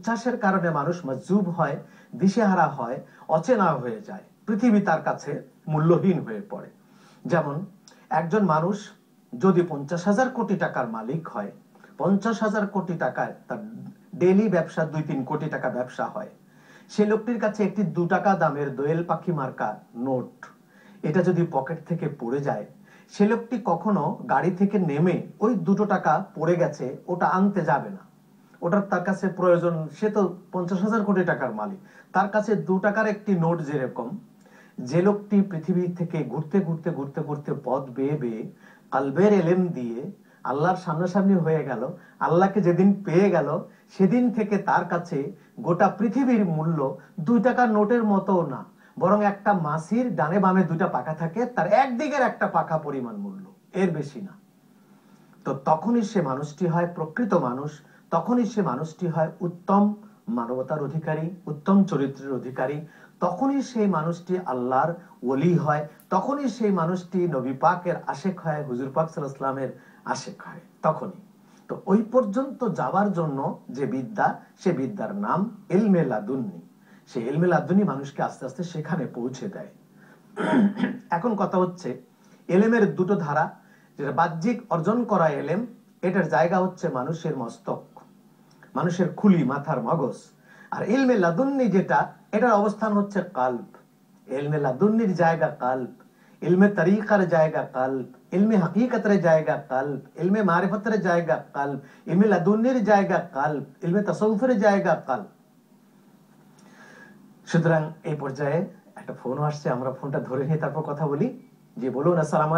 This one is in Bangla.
বিশ্বাসের কারণে মানুষ মজজুব হয়, দিশেহারা হয়, অচেনা হয়ে যায়, পৃথিবী তার কাছে মূল্যহীন হয়ে পড়ে। যেমন একজন মানুষ যদি 50,000 কোটি টাকার মালিক হয়, 50,000 কোটি টাকায় তার ডেইলি ব্যবসা 2-3 কোটি টাকা ব্যবসা হয়, সে লোকটির কাছে একটি 2 টাকা দামের দোয়েল পাখি মার্কা নোট এটা যদি পকেট থেকে পড়ে যায়, সে লোকটি কখনো গাড়ি থেকে নেমে ওই 2 টাকা পড়ে গেছে ওটা আনতে যাবে না। ওটার তার কাছে প্রয়োজন, সে তো 50,000 কোটি টাকার মালিক, তার কাছে 2 টাকার একটি নোট যেরকম, যে লোকটি পৃথিবী থেকে ঘুরতে ঘুরতে ঘুরতে ঘুরতে পথ বেয়ে বেয়ে কালবের এলেম দিয়ে আল্লাহর সামনাসামনি হয়ে গেল, আল্লাহকে যেদিন পেয়ে গেল, সেদিন থেকে তার কাছে গোটা পৃথিবীর মূল্য 2 টাকার নোটের মতো না, বরং একটা মাছির ডানে বামে 2টা পাখা থাকে, তার একদিকের একটা পাখা পরিমাণ মূল্য, এর বেশি না। তো তখনই সে মানুষটি হয় প্রকৃত মানুষ, তখনই সে মানুষটি হয় উত্তম মানবতার অধিকারী, উত্তম চরিত্রের অধিকারী, তখনই সেই মানুষটি আল্লাহর ওলি হয়, তখনই সেই মানুষটি নবী পাকের আশেক হয়, হুজুর পাক সাল্লাল্লাহু আলাইহি ওয়াসাল্লামের আশেক হয়, তখনই। তো ওই পর্যন্ত যাওয়ার জন্য যে বিদ্যা, সে বিদ্যার নাম ইলমে লাদুন্নি। সে ইলমে লাদুন্নি মানুষকে আস্তে আস্তে সেখানে পৌঁছে দেয়। এখন কথা হচ্ছে, এলেমের দুটো ধারা, যেটা বাহ্যিক অর্জন করা এলেম, এটার জায়গা হচ্ছে মানুষের মস্তক, মানুষের খুলি, মাথার মগজ। আর ইলমে লাদুন্নি যেটা, এটার অবস্থান হচ্ছে কাল্ব। ইলমে লাদুন্নির জায়গা কাল্ব, ইলমে তরিকার জায়গা কাল্ব, ইলমে হাকিকতের জায়গা কাল্ব, ইলমে মারিফতের জায়গা কাল্ব, ইলমে লাদুন্নির জায়গা কাল্ব, ইলমে তাসাউফের জায়গা কাল্ব। সুতরাং এই পর্যায়ে একটা ফোন আসছে, আমরা ফোনটা ধরে নিয়ে তারপর কথা বলি। জি বলুন। আসসালামু আলাইকুম।